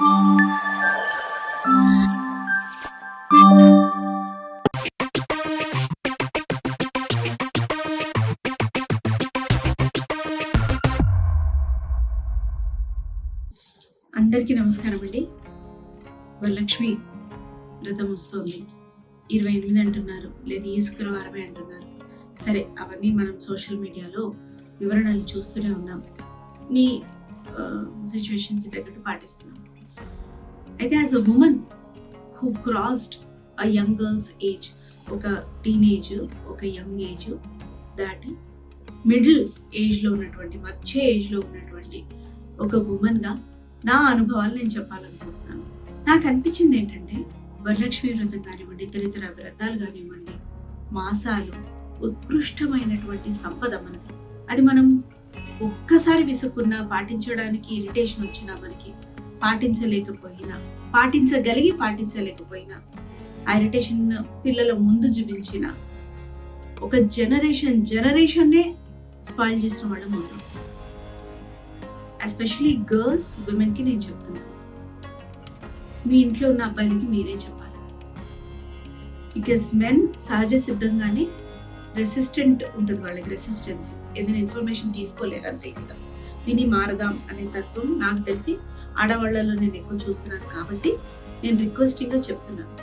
అందరికీ నమస్కారం అండి. వరలక్ష్మి వ్రతం వస్తుంది, 28 అంటున్నారు, లేదు ఈ శుక్రవారమే అంటున్నారు. సరే, అవన్నీ మనం సోషల్ మీడియాలో వివరణలు చూస్తూనే ఉన్నాం. మీ సిచ్యువేషన్కి తగ్గట్టు పాటిస్తున్నాం. అయితే as a women who crossed a young girls age, ఒక టీనేజ్, ఒక యంగ్ ఏజ్ దాటి మిడిల్ ఏజ్లో ఉన్నటువంటి, మధ్య ఏజ్లో ఉన్నటువంటి ఒక ఉమెన్గా నా అనుభవాలు నేను చెప్పాలనుకుంటున్నాను. నాకు అనిపించింది ఏంటంటే, వరలక్ష్మి వ్రతం కానివ్వండి, ఇతర వ్రతాలు కానివ్వండి, మాసాలు ఉత్కృష్టమైనటువంటి సంపద మనది. అది మనం ఒక్కసారి విసుక్కున్నా, పాటించడానికి ఇరిటేషన్ వచ్చినా, మనకి పాటించలేకపోయినా ఆ ఇరిటేషన్ పిల్లల ముందు చూపించిన ఒక జనరేషన్నే స్పాయిల్ చేసిన వాళ్ళం ఉంటాం. ఎస్పెషలీ గర్ల్స్, విమెన్కి నేను చెప్తున్నాను, మీ ఇంట్లో ఉన్న అబ్బాయిలకి మీరే చెప్పాలి. బికాస్ మెన్ సహజ సిద్ధంగానే రెసిస్టెంట్ ఉంటుంది, వాళ్ళకి రెసిస్టెన్స్, ఏదైనా ఇన్ఫర్మేషన్ తీసుకోలేరు అంత ఇదిగా. విని మారదాం అనే తత్వం నాకు తెలిసి ఆడవాళ్లలో నేను ఎక్కువ చూస్తున్నాను. కాబట్టి నేను రిక్వెస్టింగ్గా చెప్తున్నాను.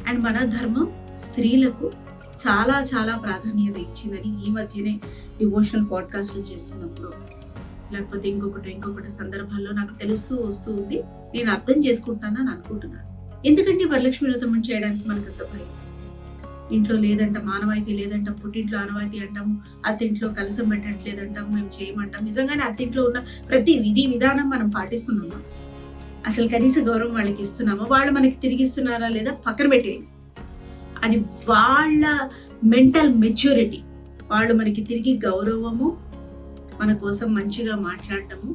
అండ్ మన ధర్మం స్త్రీలకు చాలా చాలా ప్రాధాన్యత ఇచ్చిందని ఈ మధ్యనే డివోషనల్ పాడ్కాస్ట్లు చేస్తున్నప్పుడు, లేకపోతే ఇంకొకటి సందర్భాల్లో నాకు తెలుస్తూ వస్తూ ఉంది. నేను అర్థం చేసుకుంటానని అనుకుంటున్నాను. ఎందుకంటే వరలక్ష్మి వ్రతం చేయడానికి మనకు అంత భయం. ఇంట్లో లేదంట, మానవాయితీ లేదంట, పుట్టింట్లో ఆనవాయితీ అంటాము, అత్తింట్లో కలసం పెట్టట్లేదంటాము, మేము చేయమంటాం. నిజంగానే అత్తింట్లో ఉన్న ప్రతి విధి విధానం మనం పాటిస్తున్నామా? అసలు కనీస గౌరవం వాళ్ళకి ఇస్తున్నామా? వాళ్ళు మనకి తిరిగిస్తున్నారా లేదా పక్కన పెట్టేయండి. అది వాళ్ళ మెంటల్ మెచ్యూరిటీ. వాళ్ళు మనకి తిరిగి గౌరవము, మన కోసం మంచిగా మాట్లాడటము,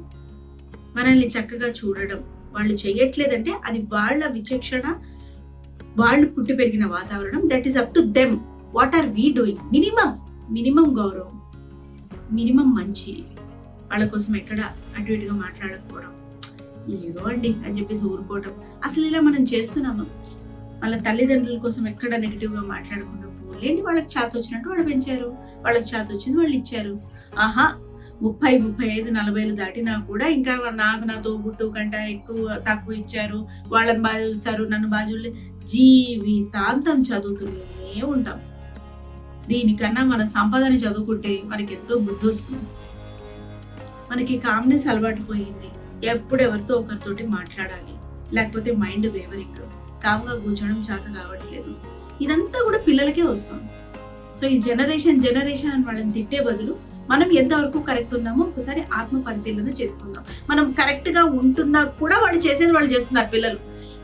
మనల్ని చక్కగా చూడడం వాళ్ళు చేయట్లేదంటే అది వాళ్ళ విచక్షణ, వాళ్ళు పుట్టి పెరిగిన వాతావరణం. That is up to them. What are we doing? Minimum గౌరవం, మినిమం మంచి, వాళ్ళ కోసం ఎక్కడ అటు ఇటుగా మాట్లాడకపోవడం, ఏదో అండి అని చెప్పేసి ఊరుకోవడం. అసలు ఇలా మనం చేస్తున్నామా? వాళ్ళ తల్లిదండ్రుల కోసం ఎక్కడ నెగిటివ్గా మాట్లాడకుండా పోలేండి. వాళ్ళకి చేత వచ్చినట్టు వాళ్ళు పెంచారు, వాళ్ళకి చేత వచ్చింది వాళ్ళు ఇచ్చారు. 30, 35, 40 దాటినా కూడా ఇంకా నాకు నా తోబుట్టు కంటే తక్కువ ఇచ్చారు, వాళ్ళని బాగా చూస్తారు, నన్ను బాగా చూడలేదు. జీవితాంతం చదువుతూనే ఉంటాం. దీనికన్నా మన సంపదని చదువుకుంటే మనకి ఎంతో బుద్ధి వస్తుంది. మనకి కామ్నెస్ అలవాటు పోయింది. ఎప్పుడు ఎవరితో ఒకరితోటి మాట్లాడాలి, లేకపోతే మైండ్ వేవరింగ్, కామ్గా కూర్చోవడం చేత కావట్లేదు. ఇదంతా కూడా పిల్లలకే వస్తుంది. సో ఈ జనరేషన్ అని వాళ్ళని తిట్టే బదులు మనం ఎంతవరకు కరెక్ట్ ఉన్నామో ఒకసారి ఆత్మ పరిశీలన చేసుకుందాం. మనం కరెక్ట్ గా ఉంటున్నా కూడా వాళ్ళు చేసేది వాళ్ళు చేస్తున్నారు పిల్లలు.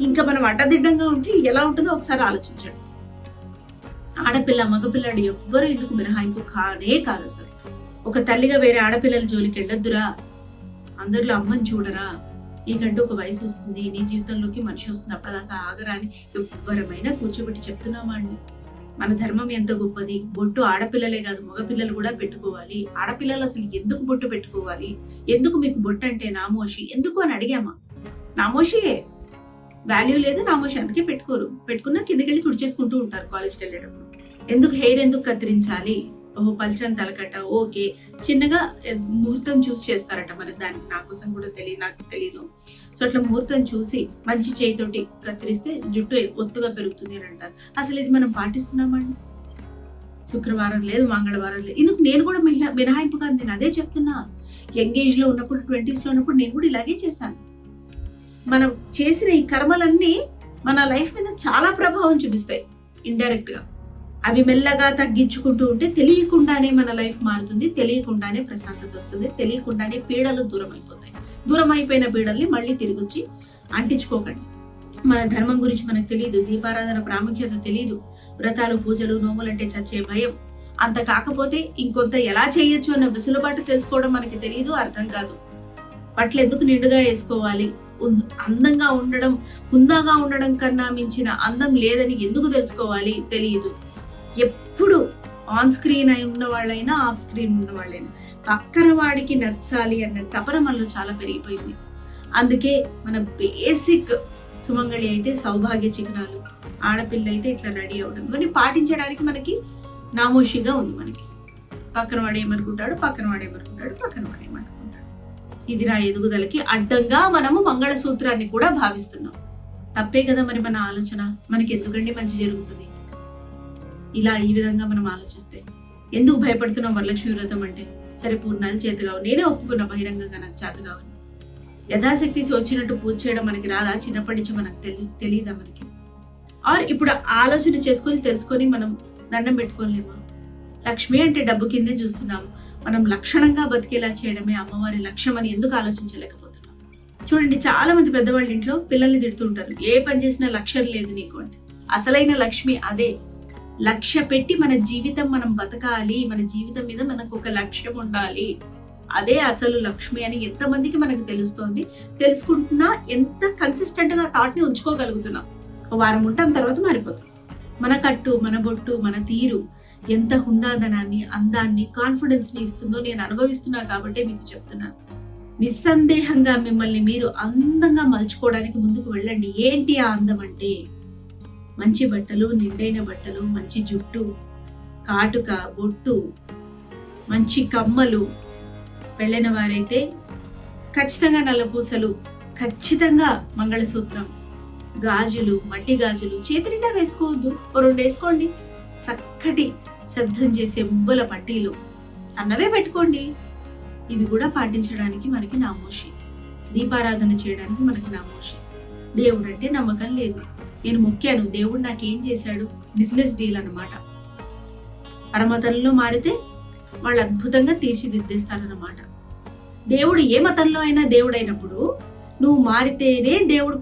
ఇంకా మనం అడ్డదిడ్డంగా ఉంటే ఎలా ఉంటుందో ఒకసారి ఆలోచించండి. ఆడపిల్ల మగపిల్లాడు ఎవ్వరు ఇందుకు మినహాయింపు కానే కాదు. అసలు ఒక తల్లిగా వేరే ఆడపిల్లల జోలికి వెళ్ళొద్దురా, అందరిలో అమ్మని చూడరా, నీకంటూ ఒక వయసు వస్తుంది, నీ జీవితంలోకి మనిషి వస్తుంది, అప్పటిదాకా ఆగరా అని ఎవ్వరమైనా కూర్చోబెట్టి చెప్తున్నామా అండి? మన ధర్మం ఎంత గొప్పది. బొట్టు ఆడపిల్లలే కాదు, మగపిల్లలు కూడా పెట్టుకోవాలి. ఆడపిల్లలు అసలు ఎందుకు బొట్టు పెట్టుకోవాలి? ఎందుకు మీకు బొట్టు అంటే నామోషి ఎందుకు అని అడిగామా? నామోషియే, వాల్యూ లేదు, నామోషి, అందుకే పెట్టుకోరు. పెట్టుకున్నా కిందకి వెళ్ళి తుడిచేసుకుంటూ ఉంటారు కాలేజ్కి వెళ్ళేటప్పుడు. ఎందుకు హెయిర్ ఎందుకు కత్తిరించాలి? ఓహో, పల్చని తలకట్ట, ఓకే, చిన్నగా ముహూర్తం చూసి చేస్తారట. మరి దానికి నా కోసం కూడా నాకు తెలీదు. సో అట్లా ముహూర్తం చూసి మంచి చేయితోటి కత్తిరిస్తే జుట్టు ఒత్తుగా పెరుగుతుంది అని అంటారు. అసలు ఇది మనం పాటిస్తున్నామండి? శుక్రవారం లేదు, మంగళవారం లేదు. ఇందుకు నేను కూడా మినహాయింపు కాదు, నేను అదే చెప్తున్నా. యంగ్ ఏజ్ లో ఉన్నప్పుడు, 20s లో ఉన్నప్పుడు నేను కూడా ఇలాగే చేశాను. మనం చేసిన ఈ కర్మలన్నీ మన లైఫ్ మీద చాలా ప్రభావం చూపిస్తాయి ఇండైరెక్ట్ గా. అవి మెల్లగా తగ్గించుకుంటూ ఉంటే తెలియకుండానే మన లైఫ్ మారుతుంది, తెలియకుండానే ప్రశాంతత వస్తుంది, తెలియకుండానే పీడలు దూరం అయిపోతాయి. దూరం అయిపోయిన పీడల్ని మళ్ళీ తిరిగి వచ్చి అంటించుకోకండి. మన ధర్మం గురించి మనకు తెలియదు, దీపారాధన ప్రాముఖ్యత తెలియదు, వ్రతాలు, పూజలు, నోములంటే చచ్చే భయం. అంత కాకపోతే ఇంకొంత ఎలా చేయొచ్చు అన్న వెసులుబాటు తెలుసుకోవడం మనకి తెలియదు, అర్థం కాదు. బట్టలు ఎందుకు నిండుగా వేసుకోవాలి, అందంగా ఉండడం, హుందాగా ఉండడం కన్నా మించిన అందం లేదని ఎందుకు తెలుసుకోవాలి, తెలియదు. ఎప్పుడు ఆన్ స్క్రీన్ అయి ఉన్న వాళ్ళైనా, ఆఫ్ స్క్రీన్ ఉన్న వాళ్ళైనా పక్కన వాడికి నచ్చాలి అన్న తపన మనలో చాలా పెరిగిపోయింది. అందుకే మన బేసిక్ సుమంగళి అయితే సౌభాగ్య చిహ్నాలు, ఆడపిల్ల అయితే ఇట్లా రెడీ అవ్వడం, ఇవన్నీ పాటించడానికి మనకి నామోషిగా ఉంది. మనకి పక్కన వాడు ఏమనుకుంటాడు, పక్కన వాడు ఏమనుకుంటాడు, పక్కన వాడు ఏమనుకుంటాడు. ఇది నా ఎదుగుదలకి అడ్డంగా మనము మంగళసూత్రాన్ని కూడా భావిస్తున్నాం. తప్పే కదా మరి మన ఆలోచన. మనకి ఎందుకండి మంచి జరుగుతుంది ఇలా ఈ విధంగా మనం ఆలోచిస్తే? ఎందుకు భయపడుతున్నాం వరలక్ష్మి వ్రతం అంటే? సరే పూర్ణాలు చేతగావు, నేనే ఒప్పుకున్నా బహిరంగంగా నాకు చేతగావని. యథాశక్తి వచ్చినట్టు పూజ చేయడం మనకి రాదా? చిన్నప్పటి నుంచి మనకు తెలియదా మనకి? ఆర్ ఇప్పుడు ఆలోచన చేసుకొని తెలుసుకొని మనం దండం పెట్టుకోలేమా? లక్ష్మి అంటే డబ్బు కిందే చూస్తున్నాము. మనం లక్షణంగా బతికేలా చేయడమే అమ్మవారి లక్ష్యం అని ఎందుకు ఆలోచించలేకపోతున్నాం? చూడండి, చాలా మంది పెద్దవాళ్ళ ఇంట్లో పిల్లల్ని తిడుతుంటారు, ఏ పని చేసినా లక్ష్యం లేదు నీకు అంటే. అసలైన లక్ష్మి అదే. లక్ష్య పెట్టి మన జీవితం మనం బతకాలి, మన జీవితం మీద మనకు ఒక లక్ష్యం ఉండాలి, అదే అసలు లక్ష్మి అని ఎంతమందికి మనకు తెలుస్తోంది. తెలుసుకుంటున్నా ఎంత కన్సిస్టెంట్ గా థాట్ ని ఉంచుకోగలుగుతున్నాం. ఒక వారం ఉంటాం, తర్వాత మారిపోతాం. మన కట్టు, మన బొట్టు, మన తీరు ఎంత హుందాదనాన్ని, అందాన్ని, కాన్ఫిడెన్స్ ని ఇస్తుందో నేను అనుభవిస్తున్నా కాబట్టి మీకు చెప్తున్నాను. నిస్సందేహంగా మిమ్మల్ని మీరు అందంగా మలుచుకోవడానికి ముందుకు వెళ్ళండి. ఏంటి ఆ అందం అంటే? మంచి బట్టలు, నిండైన బట్టలు, మంచి జుట్టు, కాటుక, బొట్టు, మంచి కమ్మలు. పెళ్ళైన వారైతే ఖచ్చితంగా నల్లపూసలు, ఖచ్చితంగా మంగళసూత్రం, గాజులు, మట్టి గాజులు చేతి నిండా వేసుకోవద్దు, 2 వేసుకోండి. చక్కటి శబ్దం చేసే మువ్వల పట్టీలు అన్నవే పెట్టుకోండి. ఇవి కూడా పాటించడానికి మనకి నామోషి. దీపారాధన చేయడానికి మనకి నామోషి. దేవుడు అంటే నమ్మకం లేదు. నేను మొక్కాను, దేవుడు నాకేం చేశాడు? బిజినెస్ డీల్ అన్నమాట. పరమతంలో మారితే వాళ్ళు అద్భుతంగా తీర్చిదిద్దేస్తారన్నమాట. దేవుడు ఏ మతంలో అయినా దేవుడు అయినప్పుడు నువ్వు మారితేనే దేవుడు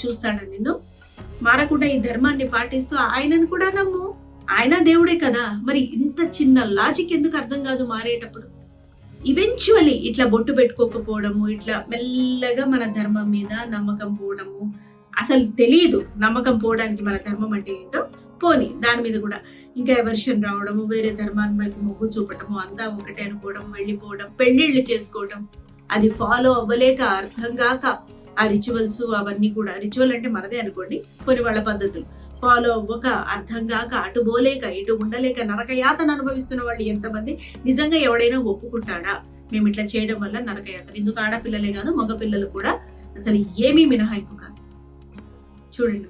చూస్తాడని నిన్ను. మారకుండా ఈ ధర్మాన్ని పాటిస్తూ ఆయనను కూడా నమ్ము, ఆయన దేవుడే కదా. మరి ఇంత చిన్న లాజిక్ ఎందుకు అర్థం కాదు మారేటప్పుడు? ఈవెన్చువలీ ఇట్లా బొట్టు పెట్టుకోకపోవడము, ఇట్లా మెల్లగా మన ధర్మం మీద నమ్మకం పోవడము, అసలు తెలియదు నమ్మకం పోవడానికి మన ధర్మం అంటే ఏంటో, పోని దాని మీద కూడా ఇంకా ఎవర్షన్ రావడము, వేరే ధర్మాన్ని వైపు మొగ్గు చూపటము, అంతా ఒకటే అనుకోవడం, వెళ్ళిపోవడం, పెళ్లిళ్ళు చేసుకోవడం, అది ఫాలో అవ్వలేక అర్థం కాక ఆ రిచువల్స్ అవన్నీ కూడా, రిచువల్ అంటే మనదే అనుకోండి, కొన్ని వాళ్ళ పద్ధతులు ఫాలో అవ్వక అర్థం కాక అటు పోలేక ఇటు ఉండలేక నరకయాతన అనుభవిస్తున్న వాళ్ళు ఎంతమంది? నిజంగా ఎవడైనా ఒప్పుకుంటాడా మేము ఇట్లా చేయడం వల్ల నరకయాతన? ఎందుకు ఆడపిల్లలే కాదు, మగపిల్లలు కూడా అసలు ఏమీ మినహాయింపు కాదు. చూడండి,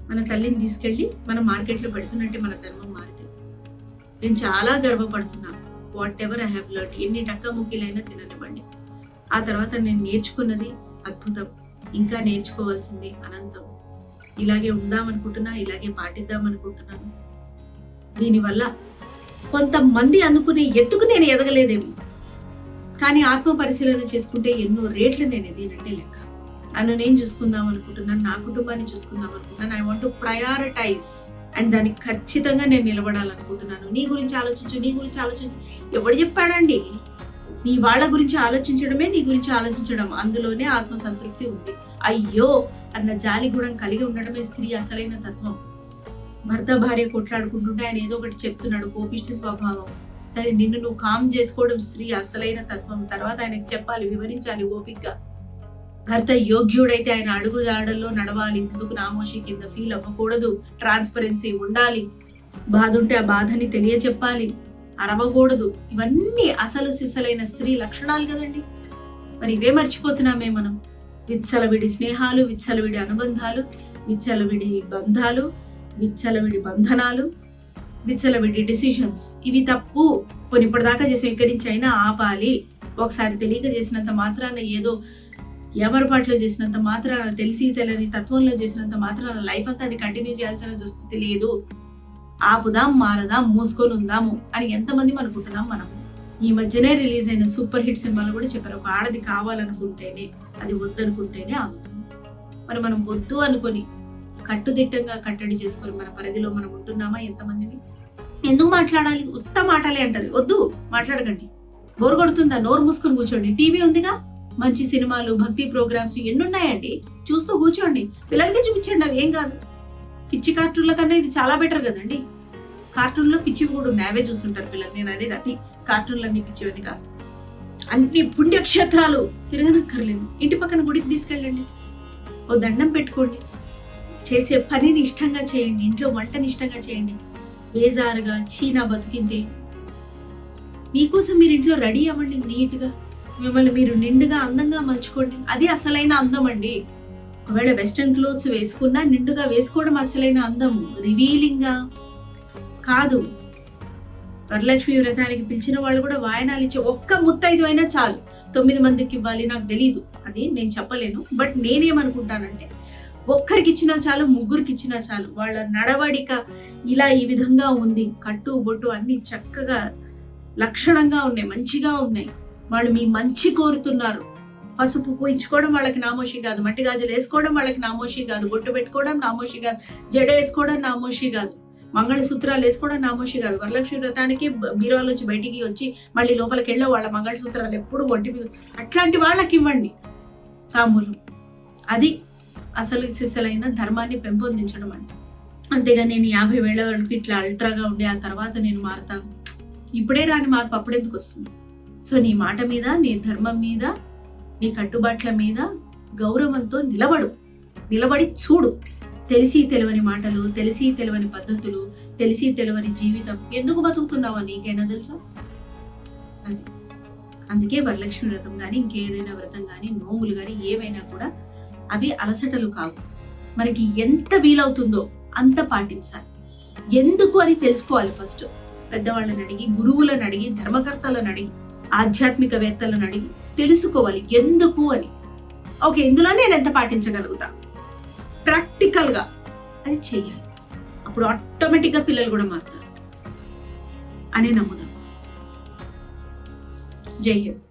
మన తల్లిని తీసుకెళ్ళి మనం మార్కెట్లో పెడుతున్నట్టే మన ధర్మం మారితే నేను చాలా గర్వపడుతున్నాను. Whatever I have learn, ఎన్ని టక్కా ముక్కీలైనా తిననివ్వండి. ఆ తర్వాత నేను నేర్చుకున్నది అద్భుతం, ఇంకా నేర్చుకోవాల్సింది అనంతం. ఇలాగే ఉందామనుకుంటున్నా, ఇలాగే పాటిద్దామనుకుంటున్నాను. దీనివల్ల కొంతమంది అనుకునే ఎత్తుకు నేను ఎదగలేదేమో, కానీ ఆత్మ పరిశీలన చేసుకుంటే ఎన్నో రేట్లు నేను ఎదిగినట్టే లెక్క. నన్ను నేను చూసుకుందాం అనుకుంటున్నాను, నా కుటుంబాన్ని చూసుకుందాం అనుకుంటున్నాను. I want to prioritize and దానికి ఖచ్చితంగా నేను నిలబడాలనుకుంటున్నాను. నీ గురించి ఆలోచించు, నీ గురించి ఆలోచించు. ఎవడు చెప్పాడండి? నీ వాళ్ళ గురించి ఆలోచించడమే నీ గురించి ఆలోచించడం, అందులోనే ఆత్మసంతృప్తి ఉంది. అయ్యో అన్న జాలి గుణం కలిగి ఉండడమే స్త్రీ అసలైన తత్వం. భర్త భార్య కొట్లాడుకుంటుంటే ఆయన ఏదో ఒకటి చెప్తున్నాడు, కోపిష్టి స్వభావం. సరే, నిన్ను నువ్వు కామ్ చేసుకోవడం స్త్రీ అసలైన తత్వం. తర్వాత ఆయనకు చెప్పాలి, వివరించాలి ఓపికగా. భర్త యోగ్యుడైతే ఆయన అడుగు జాడల్లో నడవాలి, ఎందుకు నామోషి కింద ఫీల్ అవ్వకూడదు, ట్రాన్స్పరెన్సీ ఉండాలి, బాధ ఉంటే ఆ బాధని తెలియచెప్పాలి, అరవకూడదు. ఇవన్నీ అసలు సిసలైన స్త్రీ లక్షణాలు కదండి. మరి ఇవే మర్చిపోతున్నామే మనం. విచ్చలవిడి స్నేహాలు, విచ్చలవిడి అనుబంధాలు, విచ్చలవిడి బంధాలు, విచ్చలవిడి బంధనాలు, విచ్చలవిడి డిసిషన్స్. ఇవి తప్పు. కొన్ని ఇప్పటిదాకా చేసి ఇక్కడి నుంచి అయినా ఆపాలి. ఒకసారి తెలియక చేసినంత మాత్రాన, ఏదో ఎవరిపాట్లో చేసినంత మాత్రాన, తెలిసి తెలియని తత్వంలో చేసినంత మాత్రాన లైఫ్ అంతా అది కంటిన్యూ చేయాల్సిన దుస్థితి లేదు. ఆపుదాం, మారదాం, మూసుకొని ఉందాము అని ఎంతమంది అనుకుంటున్నాం మనం. ఈ మధ్యనే రిలీజ్ అయిన సూపర్ హిట్ సినిమాలు కూడా చెప్పారు, ఒక ఆడది కావాలనుకుంటేనే, అది వద్దనుకుంటేనే ఆగుతుంది. మరి మనం వద్దు అనుకొని కట్టుదిట్టంగా కట్టడి చేసుకొని మన పరిధిలో మనం ఉంటున్నామా? ఎంతమందిని? ఎందుకు మాట్లాడాలి? ఉత్త మాటలే అంటారు. వద్దు, మాట్లాడకండి. బోరు కొడుతుందా? నోరు మూసుకొని కూర్చోండి. టీవీ ఉందిగా, మంచి సినిమాలు, భక్తి ప్రోగ్రామ్స్ ఎన్నున్నాయండి, చూస్తూ కూర్చోండి. పిల్లలకి చూపించండి, అవి ఏం కాదు. పిచ్చి కార్టూన్ల కన్నా ఇది చాలా బెటర్ కదండి. కార్టూన్లో పిచ్చివి కూడా ఉన్నాయి, అవే చూస్తుంటారు పిల్లలు. నేను అనేది అది కార్టూన్లన్నీ పిచ్చివని కాదు. అన్ని పుణ్యక్షేత్రాలు తిరగనక్కర్లేదు. ఇంటి పక్కన గుడికి తీసుకెళ్ళండి, ఓ దండం పెట్టుకోండి, చేసే పనిని ఇష్టంగా చేయండి, ఇంట్లో వంటని ఇష్టంగా చేయండి. బేజారుగా చీనా బతికిందే మీకోసం మీరు ఇంట్లో రెడీ అవ్వండి, నీట్గా మిమ్మల్ని మీరు నిండుగా అందంగా మలుచుకోండి. అది అసలైన అందం అండి. ఒకవేళ వెస్ట్రన్ క్లోత్స్ వేసుకున్నా నిండుగా వేసుకోవడం అసలైన అందము, రివీలింగ్గా కాదు. వరలక్ష్మి వ్రతానికి పిలిచిన వాళ్ళు కూడా వాయనాలు ఇచ్చి ఒక్క ముత్తైదు అయినా చాలు. 9 మందికి ఇవ్వాలి, నాకు తెలీదు, అది నేను చెప్పలేను. బట్ నేనేమనుకుంటానంటే ఒక్కరికి ఇచ్చినా చాలు, ముగ్గురికి ఇచ్చినా చాలు. వాళ్ళ నడవడిక ఇలా ఈ విధంగా ఉంది, కట్టు బొట్టు అన్ని చక్కగా లక్షణంగా ఉన్నాయి, మంచిగా ఉన్నాయి. వాళ్ళు మీ మంచి కోరుతున్నారు. పసుపు పూయించుకోవడం వాళ్ళకి నామోషి కాదు, మట్టి గాజులు వేసుకోవడం వాళ్ళకి నామోషి కాదు, బొట్టు పెట్టుకోవడం నామోషి కాదు, జడ వేసుకోవడం నామోషి కాదు, మంగళసూత్రాలు వేసుకోవడం నామోషి కాదు. వరలక్ష్మి వ్రతానికి బీరువాలోంచి బయటికి వచ్చి మళ్ళీ లోపలికి వెళ్ళే వాళ్ళ మంగళసూత్రాలు ఎప్పుడు ఒంటి మీద, అట్లాంటి వాళ్ళకి ఇవ్వండి తాంబూలం. అది అసలు సిసలైన ధర్మాన్ని పెంపొందించడం అంటే. అంతేగా నేను 50 వేల వరకు ఇట్లా అల్ట్రాగా ఉండి ఆ తర్వాత నేను మారుతాను, ఇప్పుడే రాని మార్పు అప్పుడెందుకు వస్తుంది? సో నీ మాట మీద, నీ ధర్మం మీద, నీ కట్టుబాట్ల మీద గౌరవంతో నిలబడి చూడు. తెలిసి తెలియని మాటలు, తెలిసి తెలియని పద్ధతులు, తెలిసి తెలియని జీవితం ఎందుకు బతుకుతున్నావో నీకైనా తెలుసా? అది అందుకే వరలక్ష్మి వ్రతం కానీ ఇంకేదైనా వ్రతం కానీ నోములు కానీ ఏవైనా కూడా అవి అలసటలు కావు. మనకి ఎంత వీలవుతుందో అంత పాటించాలి. ఎందుకు అని తెలుసుకోవాలి. ఫస్ట్ పెద్దవాళ్ళని అడిగి, గురువులను అడిగి, ధర్మకర్తలను అడిగి, ఆధ్యాత్మికవేత్తలను అడిగి తెలుసుకోవాలి ఎందుకు అని. ఓకే, ఇందులో నేను ఎంత పాటించగలుగుతా, ప్రాక్టికల్గా అది చెయ్యాలి. అప్పుడు ఆటోమేటిక్గా పిల్లలు కూడా మారుతారు అనే నమ్ముదాం. జై హింద్.